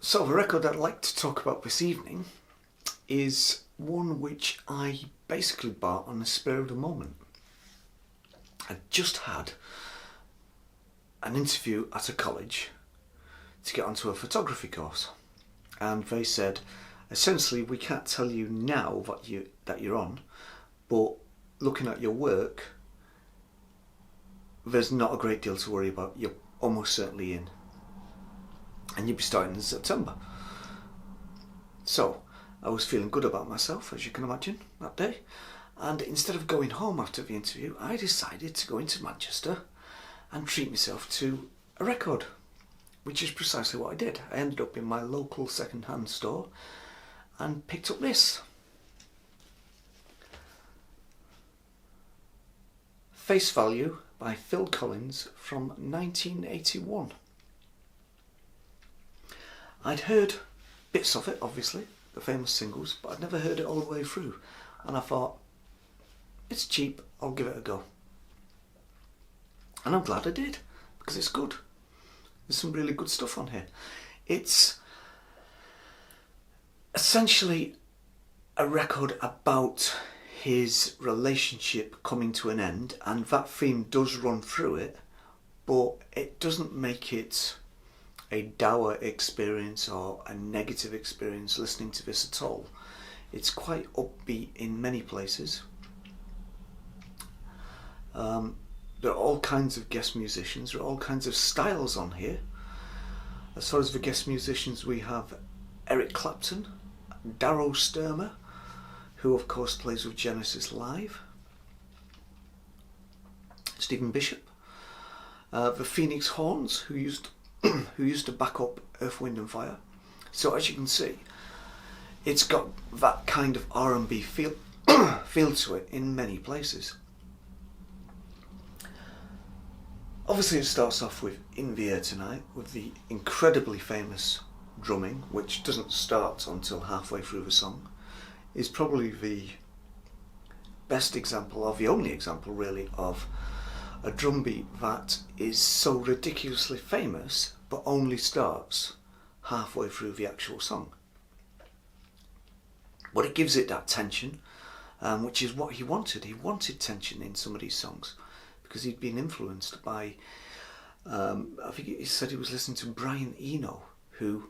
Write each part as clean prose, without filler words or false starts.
So the record I'd like to talk about this evening is one which I basically bought on the spur of the moment. I just had an interview at a college to get onto a photography course, and they said essentially we can't tell you now that you're on, but looking at your work there's not a great deal to worry about. You're almost certainly in, and you'll be starting in September. So I was feeling good about myself, as you can imagine, that day, and instead of going home after the interview I decided to go into Manchester and treat myself to a record, which is precisely what I did. I ended up in my local second-hand store and picked up this. Face Value by Phil Collins from 1981. I'd heard bits of it, obviously, the famous singles, but I'd never heard it all the way through, and I thought, it's cheap, I'll give it a go. And I'm glad I did, because it's good. There's some really good stuff on here. It's essentially a record about his relationship coming to an end, and that theme does run through it, but it doesn't make it a dour experience or a negative experience listening to this at all. It's quite upbeat in many places. There are all kinds of guest musicians, there are all kinds of styles on here. As far as the guest musicians, we have Eric Clapton, Darrow Sturmer, who of course plays with Genesis live, Stephen Bishop, the Phoenix Horns, who used to back up Earth, Wind and Fire. So as you can see, it's got that kind of R&B feel to it in many places. Obviously it starts off with In the Air Tonight, with the incredibly famous drumming, which doesn't start until halfway through the song. Is probably the best example, or the only example really, of a drum beat that is so ridiculously famous but only starts halfway through the actual song. But it gives it that tension, which is what he wanted. He wanted tension in some of these songs because he'd been influenced by, I think he said he was listening to Brian Eno, who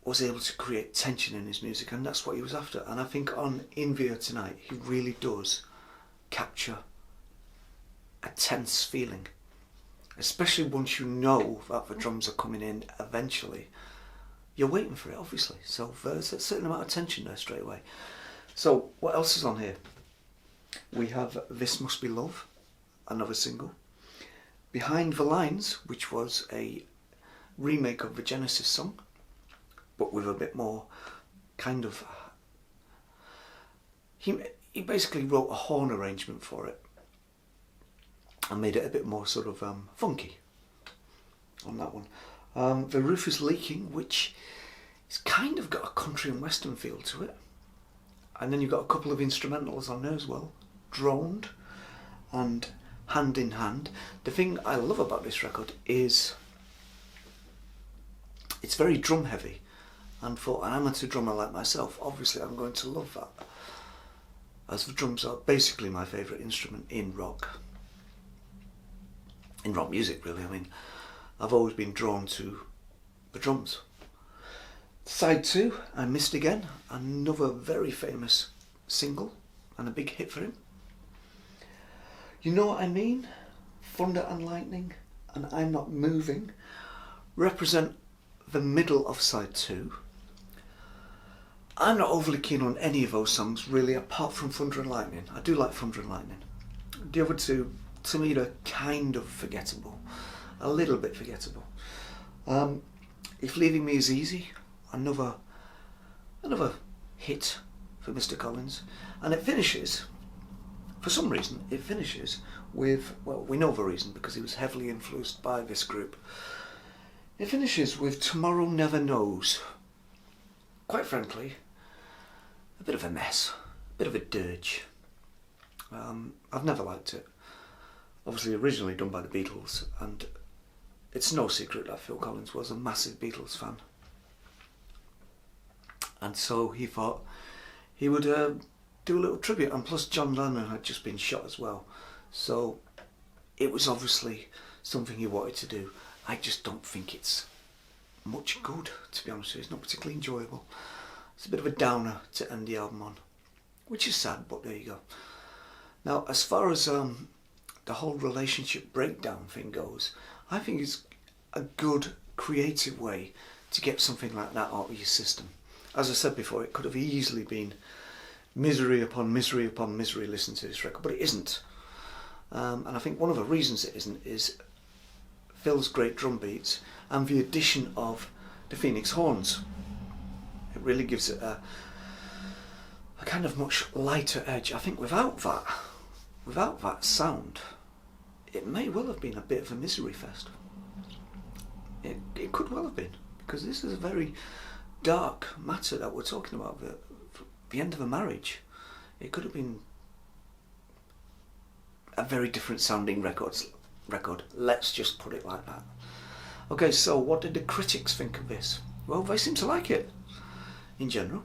was able to create tension in his music, and that's what he was after. And I think on In the Air Tonight he really does capture a tense feeling, especially once you know that the drums are coming in eventually. You're waiting for it, obviously, so there's a certain amount of tension there straight away. So what else is on here? We have This Must Be Love, another single, Behind the Lines, which was a remake of the Genesis song, but with a bit more kind of, he basically wrote a horn arrangement for it and made it a bit more sort of funky on that one. The Roof is Leaking, which has kind of got a country and western feel to it, and then you've got a couple of instrumentals on there as well, Droned and Hand in Hand. The thing I love about this record is it's very drum heavy, and for an amateur drummer like myself, obviously I'm going to love that, as the drums are basically my favourite instrument in rock music really. I mean, I've always been drawn to the drums. Side 2, I Missed Again, another very famous single and a big hit for him. You Know What I Mean, Thunder and Lightning, and I'm Not Moving represent the middle of side 2. I'm not overly keen on any of those songs really, apart from Thunder and Lightning. I do like Thunder and Lightning. The other two, to me, they're kind of forgettable, a little bit forgettable. If Leaving Me Is Easy, another hit for Mr. Collins, and it finishes, for some reason, it finishes with, well, we know the reason because he was heavily influenced by this group. It finishes with Tomorrow Never Knows. Quite frankly, a bit of a mess, a bit of a dirge. I've never liked it. Obviously originally done by the Beatles, and it's no secret that Phil Collins was a massive Beatles fan. And so he thought he would do a little tribute, and plus John Lennon had just been shot as well. So it was obviously something he wanted to do. I just don't think it's much good, to be honest with you. It's not particularly enjoyable. It's a bit of a downer to end the album on, which is sad, but there you go. Now, as far as the whole relationship breakdown thing goes, I think it's a good creative way to get something like that out of your system. As I said before, it could have easily been misery upon misery upon misery listening to this record, but it isn't. And I think one of the reasons it isn't is Phil's great drum beats and the addition of the Phoenix horns. It really gives it a kind of much lighter edge. I think without that sound, it may well have been a bit of a misery fest. It could well have been, because this is a very dark matter that we're talking about, the end of a marriage. It could have been a very different sounding record. Let's just put it like that. Okay, so what did the critics think of this? Well, they seem to like it in general,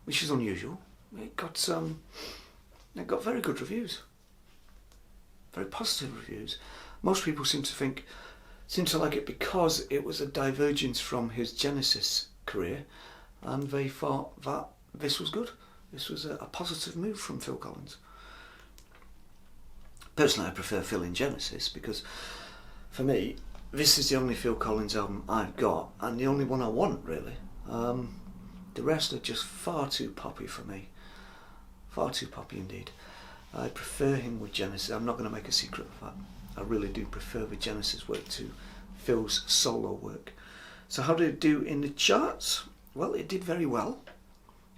which is unusual. It got very good reviews, very positive reviews. Most people seem to like it because it was a divergence from his Genesis career, and they thought that this was good. This was a positive move from Phil Collins. Personally, I prefer Phil in Genesis, because for me, this is the only Phil Collins album I've got, and the only one I want, really. The rest are just far too poppy for me. Far too poppy indeed. I prefer him with Genesis. I'm not going to make a secret of that. I really do prefer the Genesis work to Phil's solo work. So how did it do in the charts? Well, it did very well.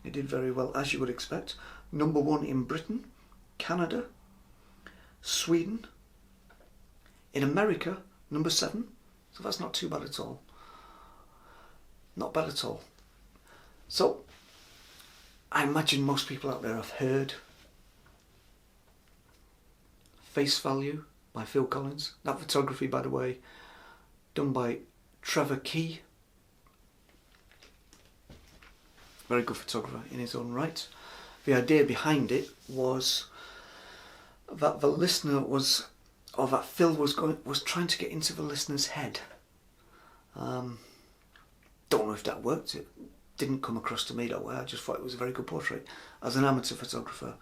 It did very well, as you would expect. Number 1 in Britain, Canada, Sweden. In America, number 7. So that's not too bad at all. Not bad at all. So, I imagine most people out there have heard Face Value by Phil Collins. That photography, by the way, done by Trevor Key. Very good photographer in his own right. The idea behind it was that the listener was, or that Phil was trying to get into the listener's head. Don't know if that worked. It didn't come across to me that way. I just thought it was a very good portrait. As an amateur photographer,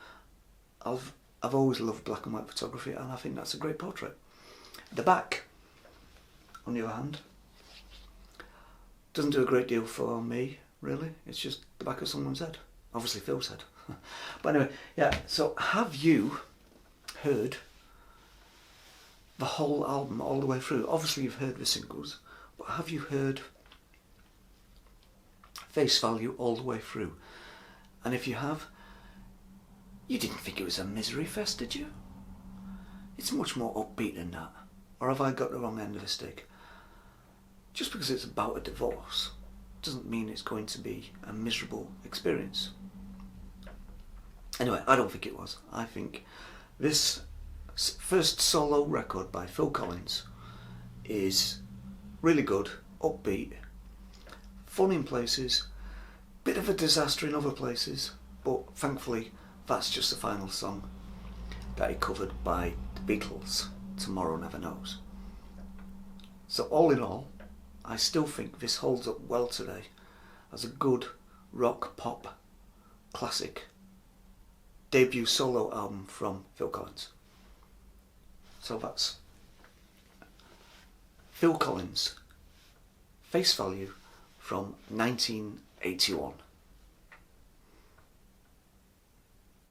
I've always loved black and white photography, and I think that's a great portrait. The back, on the other hand, doesn't do a great deal for me, really. It's just the back of someone's head. Obviously Phil's head. But anyway, yeah, so have you heard the whole album all the way through? Obviously you've heard the singles, but have you heard Face Value all the way through? And if you have, you didn't think it was a misery fest, did you? It's much more upbeat than that. Or have I got the wrong end of the stick? Just because it's about a divorce doesn't mean it's going to be a miserable experience. Anyway, I don't think it was. I think this first solo record by Phil Collins is really good, upbeat, fun in places, bit of a disaster in other places, but thankfully that's just the final song that he covered by the Beatles, Tomorrow Never Knows. So all in all, I still think this holds up well today as a good rock pop classic debut solo album from Phil Collins. So that's Phil Collins, Face Value from 1981.